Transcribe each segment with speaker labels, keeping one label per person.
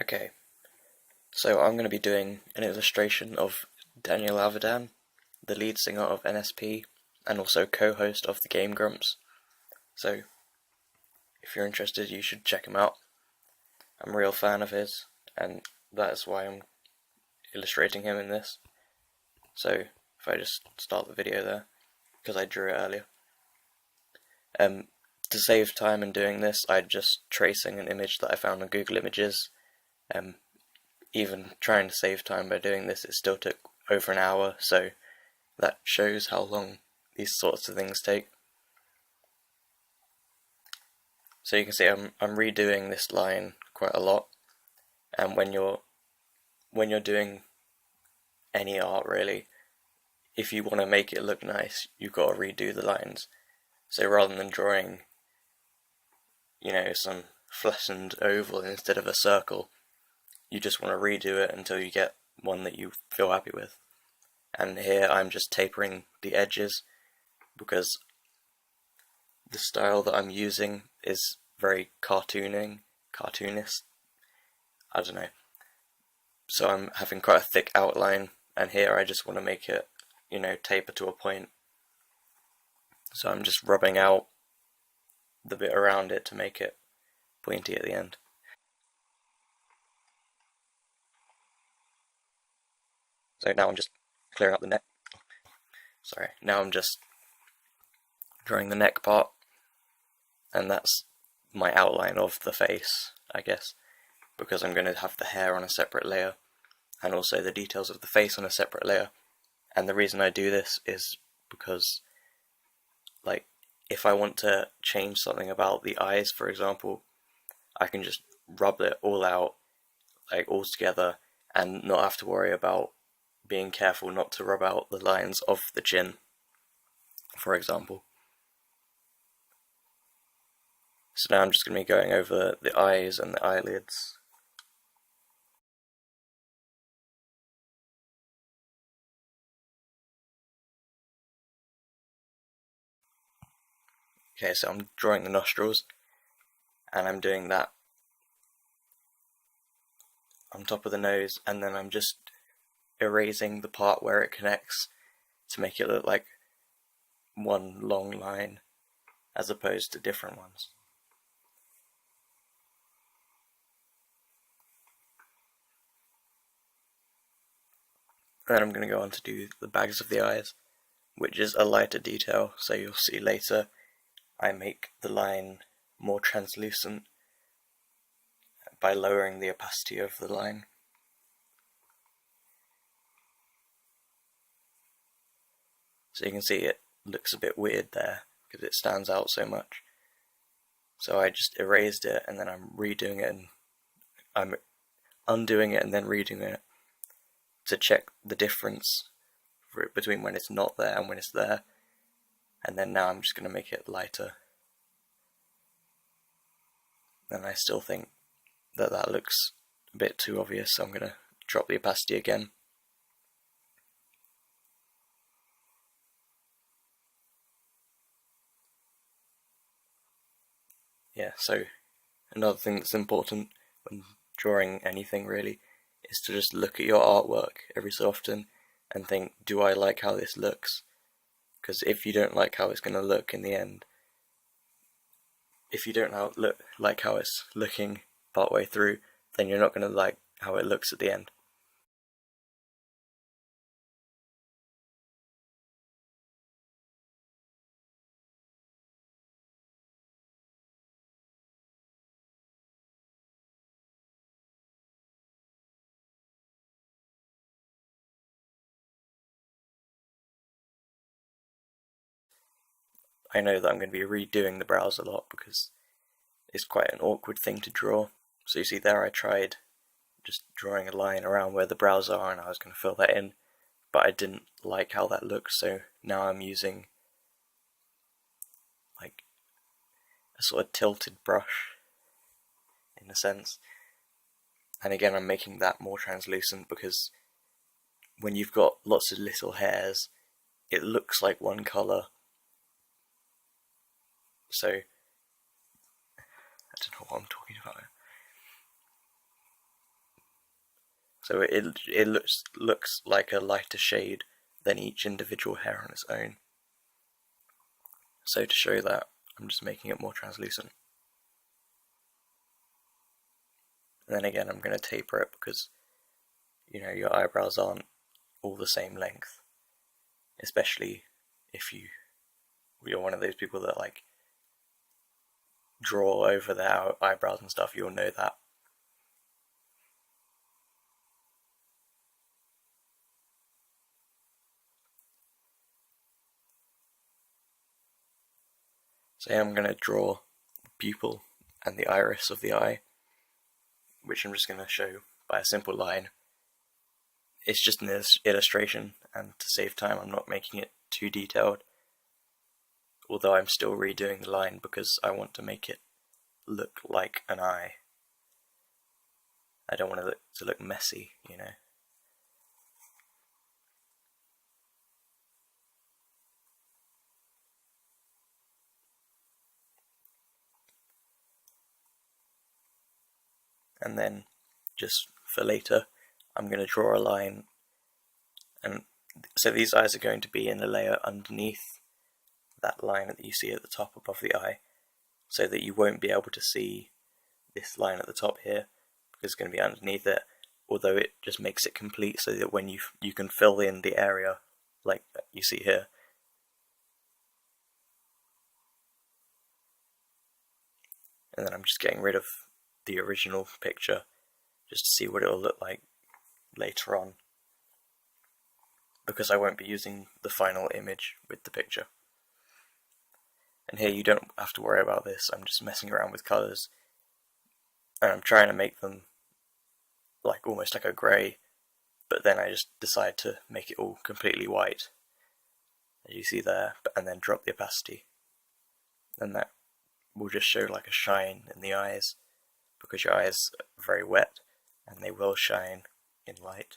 Speaker 1: Okay, so I'm going to be doing an illustration of Daniel Avidan, the lead singer of NSP, and also co-host of the Game Grumps. So, if you're interested, you should check him out. I'm a real fan of his, and that is why I'm illustrating him in this. So, if I just start the video there, because I drew it earlier. To save time in doing this, I'm just tracing an image that I found on Google Images. Even trying to save time by doing this, it still took over an hour, so that shows how long these sorts of things take. So you can see I'm redoing this line quite a lot, and when you're doing any art really, if you want to make it look nice, you've got to redo the lines. So rather than drawing, some flattened oval instead of a circle, you just want to redo it until you get one that you feel happy with. And here I'm just tapering the edges because the style that I'm using is very cartoonist, I don't know. So I'm having quite a thick outline, and here I just want to make it, taper to a point. So I'm just rubbing out the bit around it to make it pointy at the end. So now I'm just clearing up the neck. Sorry, now I'm just drawing the neck part, and that's my outline of the face, I guess, because I'm going to have the hair on a separate layer, and also the details of the face on a separate layer. And the reason I do this is because, if I want to change something about the eyes, for example, I can just rub it all out, all together, and not have to worry about being careful not to rub out the lines of the chin, for example. So now I'm just going to be going over the eyes and the eyelids. Okay, so I'm drawing the nostrils, and I'm doing that on top of the nose, and then I'm just erasing the part where it connects to make it look like one long line as opposed to different ones. And then I'm going to go on to do the bags of the eyes, which is a lighter detail, so you'll see later I make the line more translucent by lowering the opacity of the line. So you can see it looks a bit weird there because it stands out so much. So I just erased it, and then I'm redoing it, and I'm undoing it and then redoing it to check the difference between when it's not there and when it's there. And then now I'm just going to make it lighter. And I still think that looks a bit too obvious, so I'm going to drop the opacity again. Yeah, so another thing that's important when drawing anything really is to just look at your artwork every so often and think, do I like how this looks? Because if you don't like how it's going to look in the end, if you don't like how it's looking partway through, then you're not going to like how it looks at the end. I know that I'm going to be redoing the brows a lot because it's quite an awkward thing to draw. So you see there I tried just drawing a line around where the brows are, and I was going to fill that in, but I didn't like how that looked, so now I'm using a sort of tilted brush in a sense. And again, I'm making that more translucent because when you've got lots of little hairs, it looks like one colour. So, I don't know what I'm talking about. So it looks like a lighter shade than each individual hair on its own. So to show that, I'm just making it more translucent. And then again, I'm going to taper it because, you know, your eyebrows aren't all the same length. Especially if you're one of those people that like draw over their eyebrows and stuff, you'll know that. So here I'm going to draw the pupil and the iris of the eye, which I'm just going to show by a simple line. It's just an illustration, and to save time I'm not making it too detailed, although I'm still redoing the line because I want to make it look like an eye. I don't want it to look messy, you know. And then, just for later, I'm going to draw a line, and so these eyes are going to be in a layer underneath that line that you see at the top above the eye, so that you won't be able to see this line at the top here, because it's going to be underneath it, although it just makes it complete so that when you can fill in the area like you see here. And then I'm just getting rid of the original picture just to see what it will look like later on, because I won't be using the final image with the picture. And here you don't have to worry about this, I'm just messing around with colours, and I'm trying to make them like almost like a grey, but then I just decide to make it all completely white, as you see there, and then drop the opacity. And that will just show like a shine in the eyes, because your eyes are very wet and they will shine in light.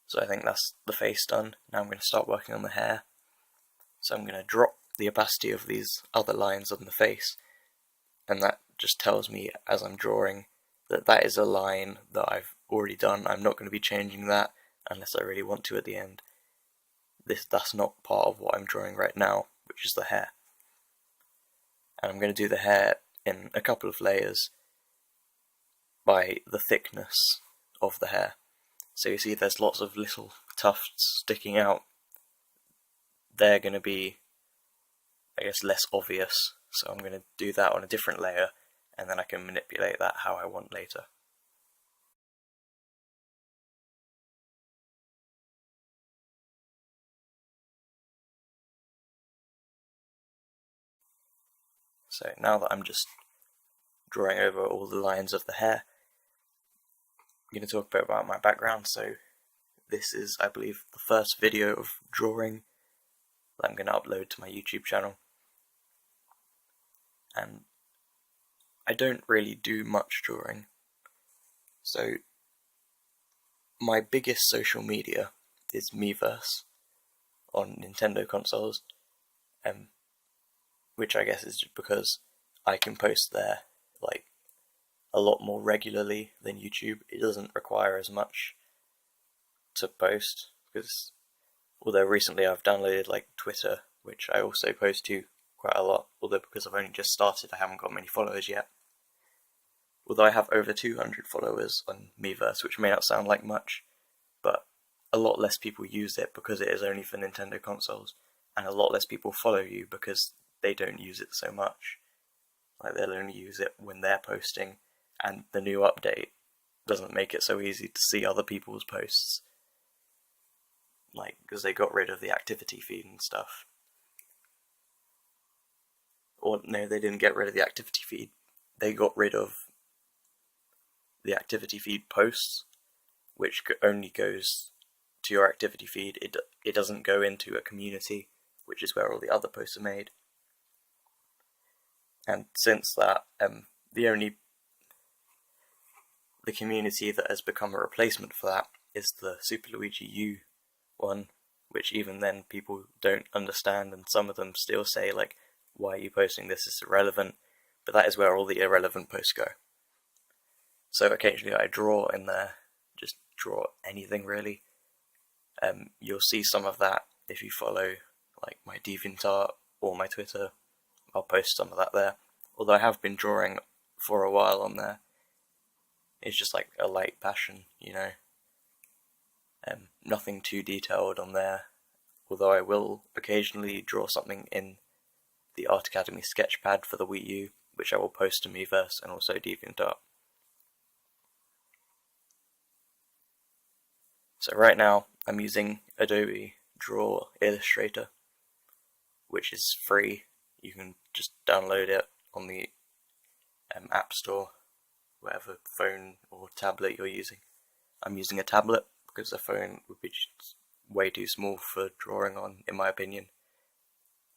Speaker 1: So I think that's the face done. Now I'm going to start working on the hair. So I'm going to drop the opacity of these other lines on the face, and that just tells me as I'm drawing that that is a line that I've already done. I'm not going to be changing that unless I really want to at the end. That's not part of what I'm drawing right now, which is the hair. And I'm going to do the hair in a couple of layers by the thickness of the hair. So you see there's lots of little tufts sticking out. They're going to be, I guess, less obvious. So I'm going to do that on a different layer, and then I can manipulate that how I want later. So now that I'm just drawing over all the lines of the hair, I'm going to talk a bit about my background. So this is, I believe, the first video of drawing that I'm going to upload to my YouTube channel. And I don't really do much drawing. So my biggest social media is Miiverse on Nintendo consoles, which I guess is just because I can post there like a lot more regularly than YouTube. It doesn't require as much to post, because although recently I've downloaded like Twitter, which I also post to quite a lot, although because I've only just started I haven't got many followers yet. Although I have over 200 followers on Miiverse, which may not sound like much, but a lot less people use it because it is only for Nintendo consoles, and a lot less people follow you because they don't use it so much. Like, they'll only use it when they're posting, and the new update doesn't make it so easy to see other people's posts. Like, because they got rid of the activity feed and stuff. Or, no, they didn't get rid of the activity feed. They got rid of the activity feed posts, which only goes to your activity feed. It doesn't go into a community, which is where all the other posts are made. And since that, the community that has become a replacement for that is the Super Luigi U one, which even then people don't understand, and some of them still say like, why are you posting this, it's irrelevant, but that is where all the irrelevant posts go. So occasionally I draw in there, just draw anything really. You'll see some of that if you follow like my DeviantArt or my Twitter. I'll post some of that there, although I have been drawing for a while on there. It's just like a light passion, you know. Nothing too detailed on there, although I will occasionally draw something in the Art Academy sketchpad for the Wii U, which I will post to Miiverse and also DeviantArt. So right now I'm using Adobe Draw Illustrator, which is free. You can just download it on the App Store, whatever phone or tablet you're using. I'm using a tablet because the phone would be just way too small for drawing on, in my opinion.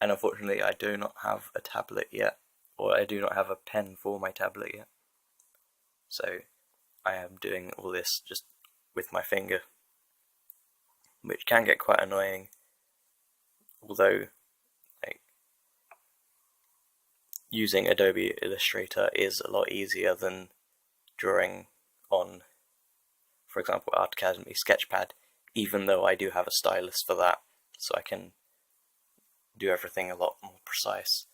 Speaker 1: And unfortunately I do not have a tablet yet, or I do not have a pen for my tablet yet. So I am doing all this just with my finger, which can get quite annoying, although like, using Adobe Illustrator is a lot easier than drawing on, for example, Art Academy Sketchpad, even though I do have a stylus for that, so I can do everything a lot more precise.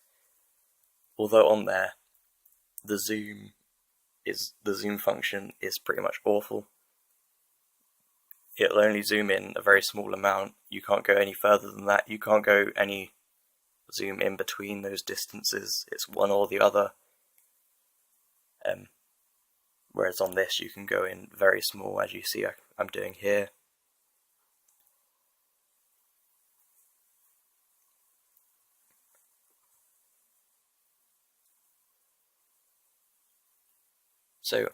Speaker 1: Although on there, the zoom function is pretty much awful. It'll only zoom in a very small amount. You can't go any further than that. You can't go any zoom in between those distances. It's one or the other. Whereas on this you can go in very small, as you see I'm doing here. So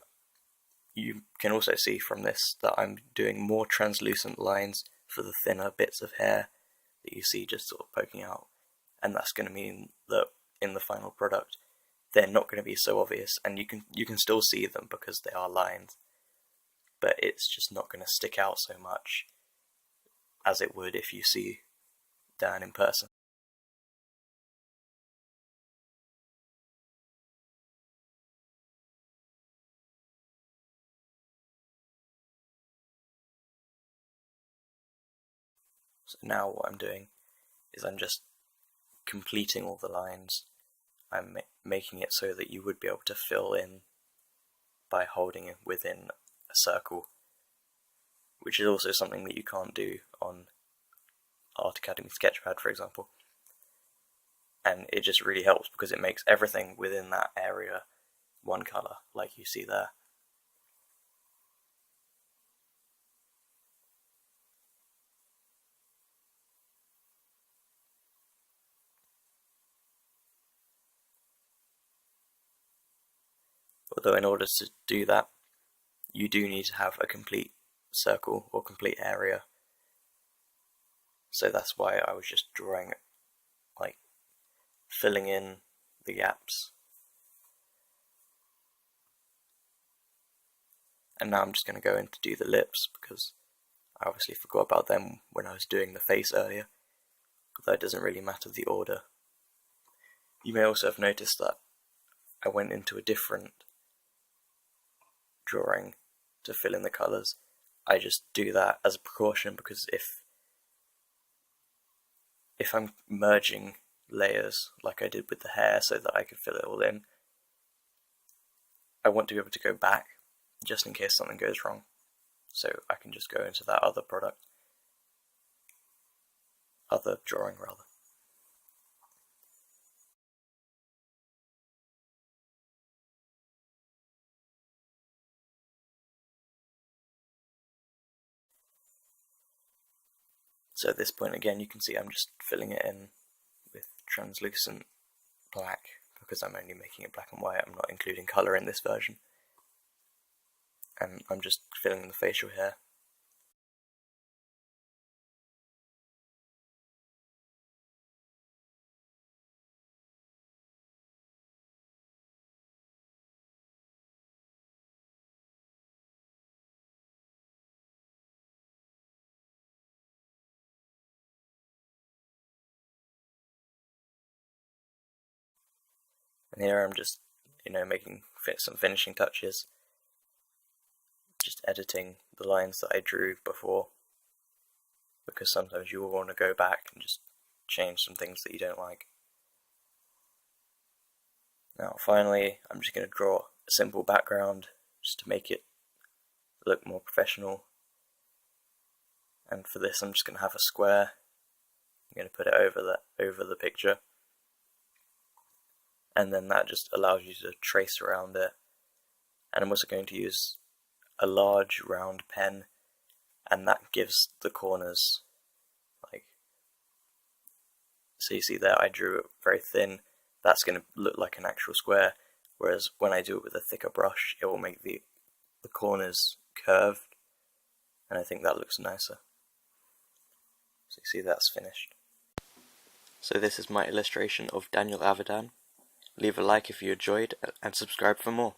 Speaker 1: you can also see from this that I'm doing more translucent lines for the thinner bits of hair that you see just sort of poking out, and that's going to mean that in the final product they're not going to be so obvious, and you can still see them because they are lines, but it's just not going to stick out so much as it would if you see Dan in person. So now what I'm doing is I'm just completing all the lines. I'm making it so that you would be able to fill in by holding it within a circle, which is also something that you can't do on Art Academy Sketchpad, for example. And it just really helps because it makes everything within that area one colour, like you see there. Although in order to do that, you do need to have a complete circle or complete area. So that's why I was just drawing, like, filling in the gaps. And now I'm just going to go in to do the lips, because I obviously forgot about them when I was doing the face earlier, although it doesn't really matter the order. You may also have noticed that I went into a different drawing to fill in the colours. I just do that as a precaution because if I'm merging layers like I did with the hair so that I could fill it all in, I want to be able to go back just in case something goes wrong, so I can just go into that other drawing rather. So at this point again you can see I'm just filling it in with translucent black because I'm only making it black and white, I'm not including colour in this version. And I'm just filling in the facial hair. And here I'm just, making some finishing touches, just editing the lines that I drew before, because sometimes you will want to go back and just change some things that you don't like. Now finally, I'm just going to draw a simple background just to make it look more professional. And for this I'm just going to have a square. I'm going to put it over the picture. And then that just allows you to trace around it. And I'm also going to use a large round pen, and that gives the corners, so you see there I drew it very thin. That's going to look like an actual square, whereas when I do it with a thicker brush it will make the corners curved, and I think that looks nicer. So you see that's finished. So this is my illustration of Daniel Avidan. Leave a like if you enjoyed and subscribe for more.